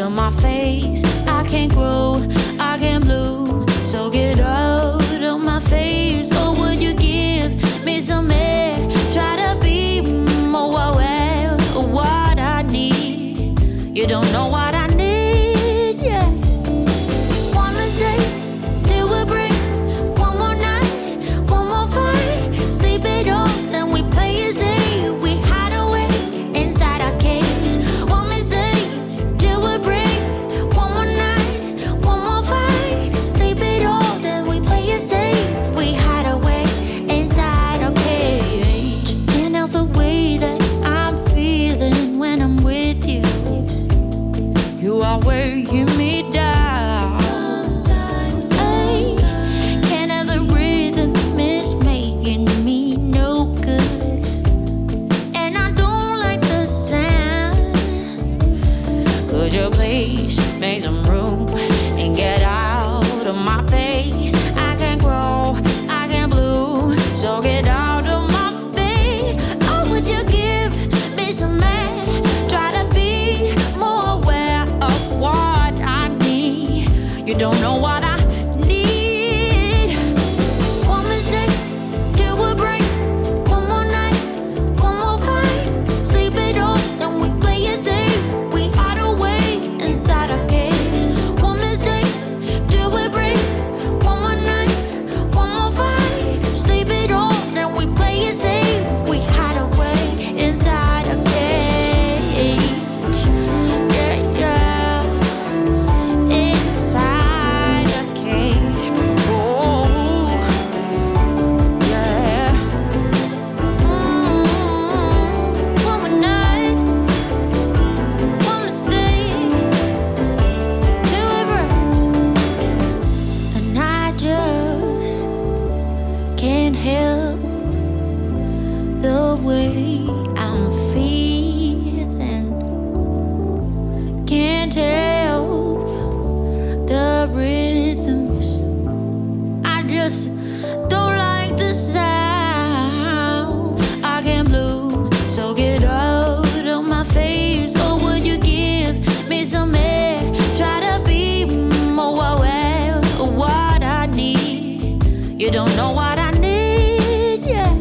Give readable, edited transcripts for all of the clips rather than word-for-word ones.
of my face. I can't grow, I can't bloom. So get out of my face. Or would you give me some air? Try to be more aware of what I need. You don't know what I need, yeah. One mistake, till we break. One more night, one more fight. Sleep it off, then we play it safe. We hide away inside our cage. One mistake, till we break. One more night, one more fight. Sleep it off, then we play it safe. We hide away inside our cage. Can't help the way that I'm feeling when I'm with you. You are weighing me down. Sometimes I can't have the rhythm, it's making me no good. And I don't like the sound. Could you please make some room and get out of my face? I can't grow, I can't bloom, so get out of my face. Oh, would you give me some air? Try to be more aware of what I need. You don't know what I need. One mistake, till we break. One more night, one more fight. Sleep it off, then we play it safe. We hide away inside our cage. One mistake, till we break. One more night, one more fight. Sleep it off, then we play it safe. We hide away inside our cage. Yeah, yeah. Inside a cage. Oh, yeah. One more night, one mistake, till we break. And I just can't help the way I'm feeling. Can't help the rhythms. I just don't like the sound. I can't bloom, so get out of my face. Or would you give me some air? Try to be more aware of what I need. You don't know what I need, yeah.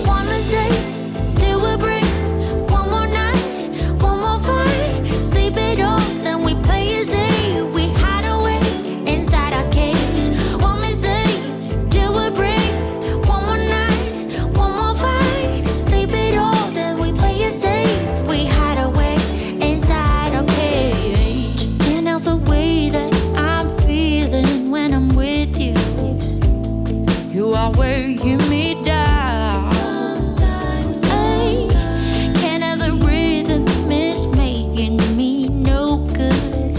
One mistake, till we break. One more night, one more fight. Sleep it off, then we play it safe. We hide away inside our cage. One mistake, till we break. One more night, one more fight. Sleep it off, then we play it safe. We hide away inside our cage. Can't help the way that I'm feeling when I'm with you. You are weighing me down. Sometimes I can't have the rhythm, it's making me no good.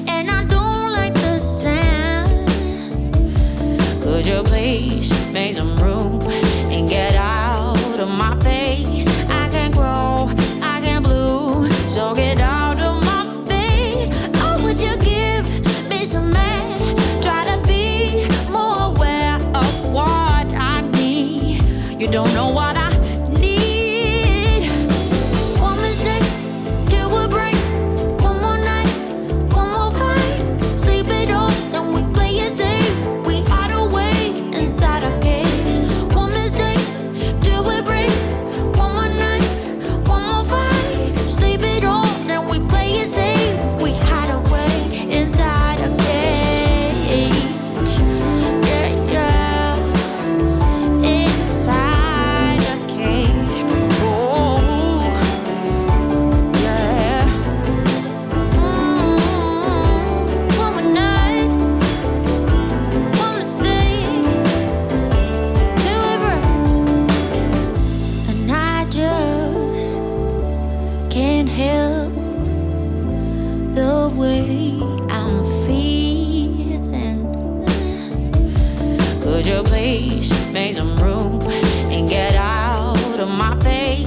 And I don't like the sound. Could you please make some room and get out of my face? I can't grow, I can't bloom, so get out of my face. Oh, would you give me some air? Try to be more aware of what I need. You don't know what I need. One mistake, till we break. One more night, one more fight. Sleep it off, then we play it safe. We hide away inside our cage. One mistake, till we break. One more night, one more fight. Sleep it off, then we play it safe. We hide away inside our cage. Yeah, yeah. Inside a cage. Oh, yeah. One more night, one mistake, till we break. And I just can't help the way I'm feeling. Could you please make some room and get out of my face?